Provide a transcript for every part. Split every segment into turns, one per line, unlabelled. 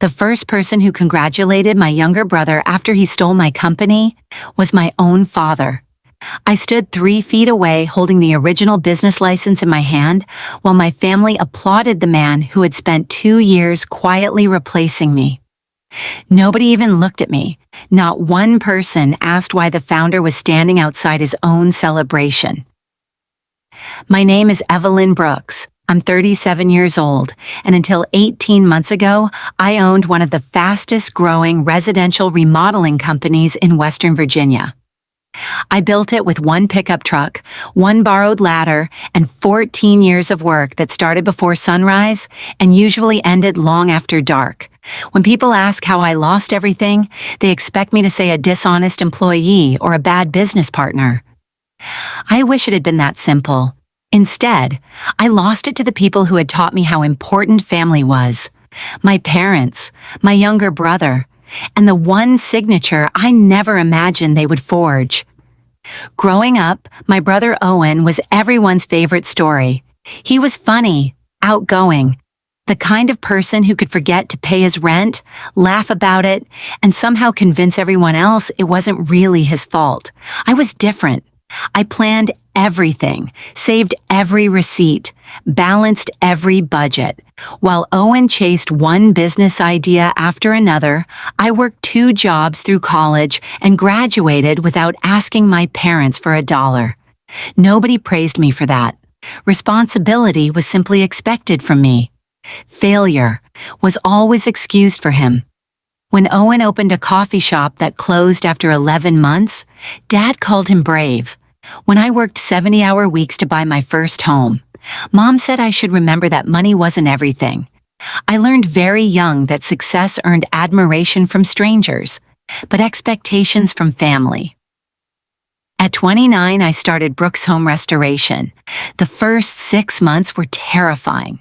The first person who congratulated my younger brother after he stole my company was my own father. I stood 3 feet away holding the original business license in my hand while my family applauded the man who had spent 2 years quietly replacing me. Nobody even looked at me. Not one person asked why the founder was standing outside his own celebration. My name is Evelyn Brooks. I'm 37 years old, and until 18 months ago, I owned one of the fastest growing residential remodeling companies in Western Virginia. I built it with 1 pickup truck, 1 borrowed ladder, and 14 years of work that started before sunrise and usually ended long after dark. When people ask how I lost everything, they expect me to say a dishonest employee or a bad business partner. I wish it had been that simple. Instead, I lost it to the people who had taught me how important family was. My parents, my younger brother, and the one signature I never imagined they would forge. Growing up, my brother Owen was everyone's favorite story. He was funny, outgoing, the kind of person who could forget to pay his rent, laugh about it, and somehow convince everyone else it wasn't really his fault. I was different. I planned everything, saved every receipt, balanced every budget. While Owen chased one business idea after another, I worked 2 jobs through college and graduated without asking my parents for $1. Nobody praised me for that. Responsibility was simply expected from me. Failure was always excused for him. When Owen opened a coffee shop that closed after 11 months, Dad called him brave. When I worked 70-hour weeks to buy my first home, Mom said I should remember that money wasn't everything. I learned very young that success earned admiration from strangers, but expectations from family. At 29, I started Brooks Home Restoration. The first 6 months were terrifying.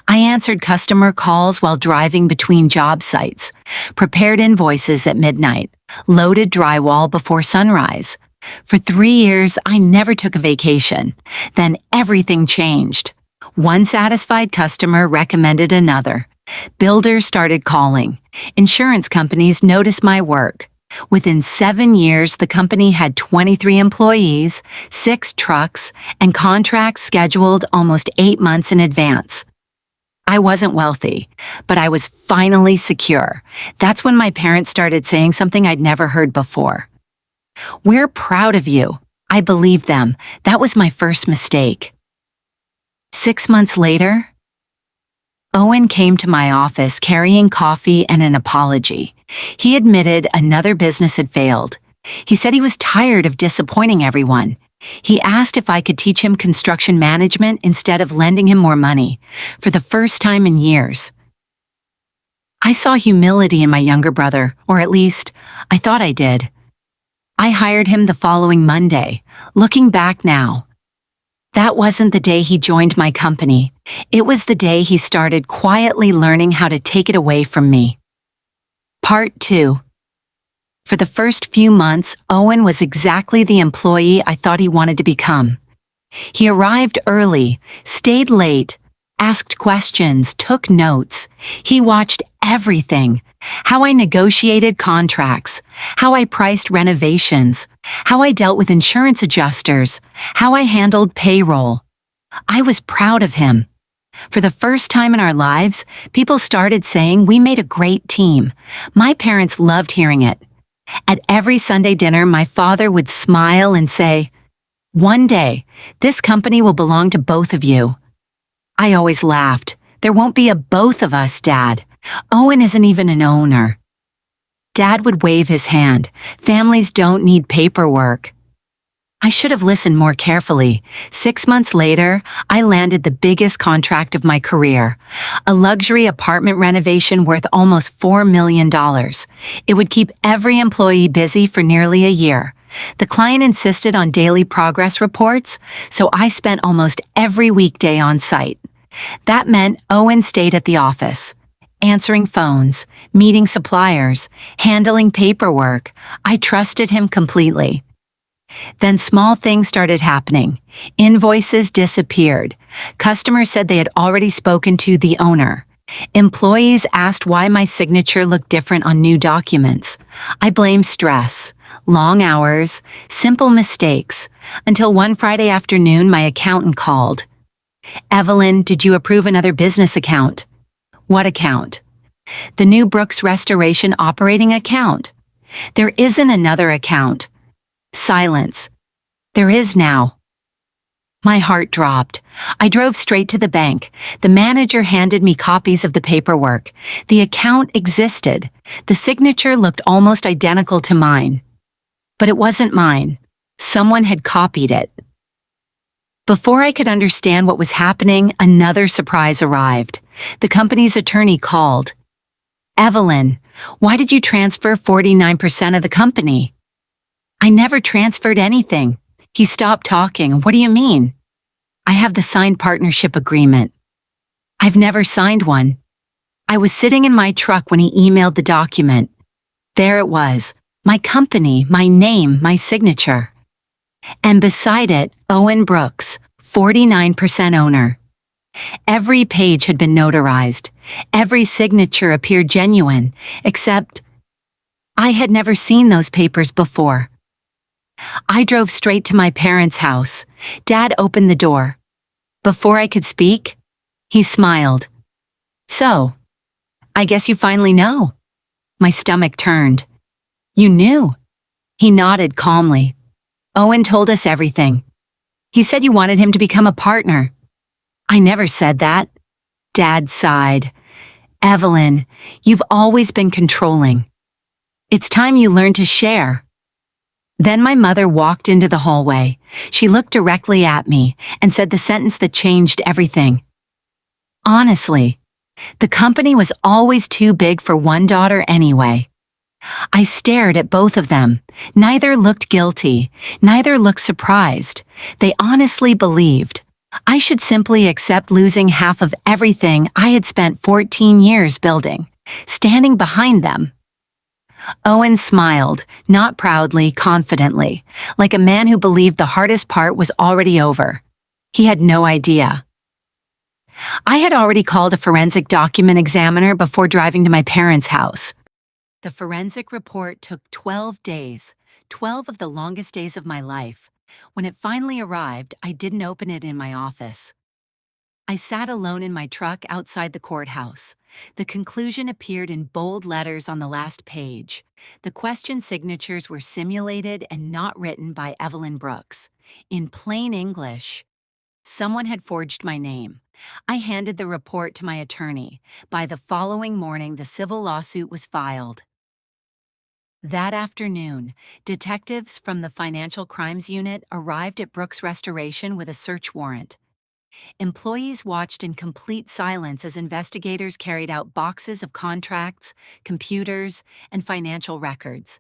I answered customer calls while driving between job sites, prepared invoices at midnight, loaded drywall before sunrise. For 3 years, I never took a vacation. Then everything changed. One satisfied customer recommended another. Builders started calling. Insurance companies noticed my work. Within 7 years, the company had 23 employees, 6 trucks, and contracts scheduled almost 8 months in advance. I wasn't wealthy, but I was finally secure. That's when my parents started saying something I'd never heard before. "We're proud of you." I believed them. That was my first mistake. 6 months later, Owen came to my office carrying coffee and an apology. He admitted another business had failed. He said he was tired of disappointing everyone. He asked if I could teach him construction management instead of lending him more money, for the first time in years. I saw humility in my younger brother, or at least, I thought I did. I hired him the following Monday. Looking back now, that wasn't the day he joined my company. It was the day he started quietly learning how to take it away from me. Part 2. For the first few months, Owen was exactly the employee I thought he wanted to become. He arrived early, stayed late, asked questions, took notes. He watched everything: how I negotiated contracts, how I priced renovations, how I dealt with insurance adjusters, how I handled payroll. I was proud of him. For the first time in our lives, people started saying we made a great team. My parents loved hearing it. At every Sunday dinner, my father would smile and say, "One day, this company will belong to both of you." I always laughed. "There won't be a both of us, Dad. Owen isn't even an owner." Dad would wave his hand. "Families don't need paperwork." I should have listened more carefully. 6 months later, I landed the biggest contract of my career, a luxury apartment renovation worth almost $4 million. It would keep every employee busy for nearly a year. The client insisted on daily progress reports, so I spent almost every weekday on site. That meant Owen stayed at the office, answering phones, meeting suppliers, handling paperwork. I trusted him completely. Then small things started happening. Invoices disappeared. Customers said they had already spoken to the owner. Employees asked why my signature looked different on new documents. I blamed stress, long hours, simple mistakes, until one Friday afternoon my accountant called. "Evelyn, did you approve another business account?" "What account?" "The new Brooks Restoration operating account." "There isn't another account." Silence. "There is now." My heart dropped. I drove straight to the bank. The manager handed me copies of the paperwork. The account existed. The signature looked almost identical to mine. But it wasn't mine. Someone had copied it. Before I could understand what was happening, another surprise arrived. The company's attorney called. "Evelyn, why did you transfer 49% of the company?" "I never transferred anything." He stopped talking. "What do you mean?" "I have the signed partnership agreement." "I've never signed one." I was sitting in my truck when he emailed the document. There it was, my company, my name, my signature. And beside it, Owen Brooks, 49% owner. Every page had been notarized. Every signature appeared genuine, except I had never seen those papers before. I drove straight to my parents' house. Dad opened the door. Before I could speak, he smiled. "So, I guess you finally know." My stomach turned. "You knew?" He nodded calmly. "Owen told us everything. He said you wanted him to become a partner." "I never said that." Dad sighed. "Evelyn, you've always been controlling. It's time you learn to share." Then my mother walked into the hallway. She looked directly at me and said the sentence that changed everything. "Honestly, the company was always too big for one daughter anyway." I stared at both of them. Neither looked guilty. Neither looked surprised. They honestly believed I should simply accept losing half of everything I had spent 14 years building, standing behind them. Owen smiled, not proudly, confidently, like a man who believed the hardest part was already over. He had no idea. I had already called a forensic document examiner before driving to my parents' house. The forensic report took 12 days, 12 of the longest days of my life. When it finally arrived, I didn't open it in my office. I sat alone in my truck outside the courthouse. The conclusion appeared in bold letters on the last page. The question signatures were simulated and not written by Evelyn Brooks. In plain English, someone had forged my name. I handed the report to my attorney. By the following morning, the civil lawsuit was filed. That afternoon, detectives from the Financial Crimes Unit arrived at Brooks Restoration with a search warrant. Employees watched in complete silence as investigators carried out boxes of contracts, computers, and financial records.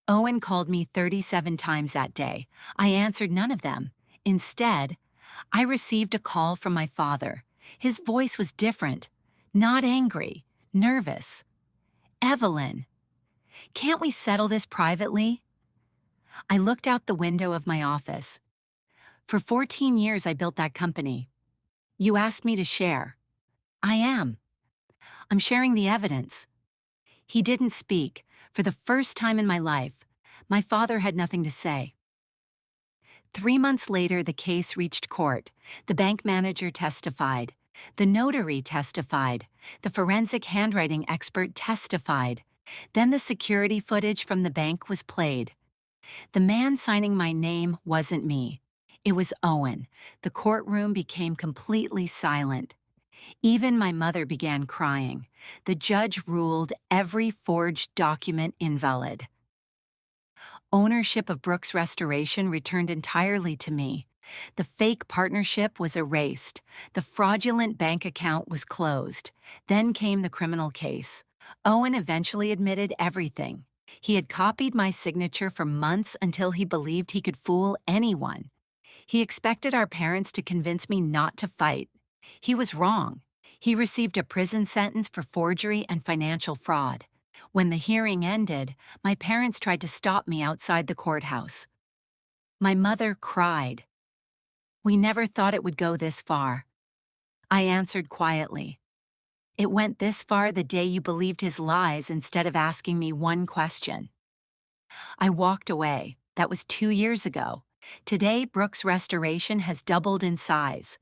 Owen called me 37 times that day. I answered none of them. Instead, I received a call from my father. His voice was different, not angry, nervous. "Evelyn, can't we settle this privately?" I looked out the window of my office. For 14 years I built that company. You asked me to share. I am. I'm sharing the evidence. He didn't speak. For the first time in my life, my father had nothing to say. 3 months later, the case reached court. The bank manager testified. The notary testified. The forensic handwriting expert testified. Then the security footage from the bank was played. The man signing my name wasn't me. It was Owen. The courtroom became completely silent. Even my mother began crying. The judge ruled every forged document invalid. Ownership of Brooks Restoration returned entirely to me. The fake partnership was erased. The fraudulent bank account was closed. Then came the criminal case. Owen eventually admitted everything. He had copied my signature for months until he believed he could fool anyone. He expected our parents to convince me not to fight. He was wrong. He received a prison sentence for forgery and financial fraud. When the hearing ended, my parents tried to stop me outside the courthouse. My mother cried. "We never thought it would go this far." I answered quietly, It went this far the day you believed his lies instead of asking me one question. I walked away. That was 2 years ago. Today, Brooks Restoration has doubled in size.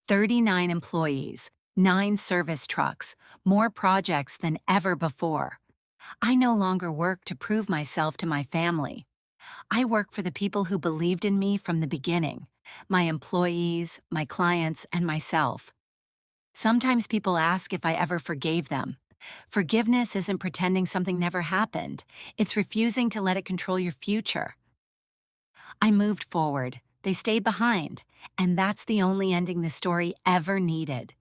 39 employees, 9 service trucks, more projects than ever before. I no longer work to prove myself to my family. I work for the people who believed in me from the beginning, my employees, my clients, and myself. Sometimes people ask if I ever forgave them. Forgiveness isn't pretending something never happened. It's refusing to let it control your future. I moved forward. They stayed behind. And that's the only ending the story ever needed.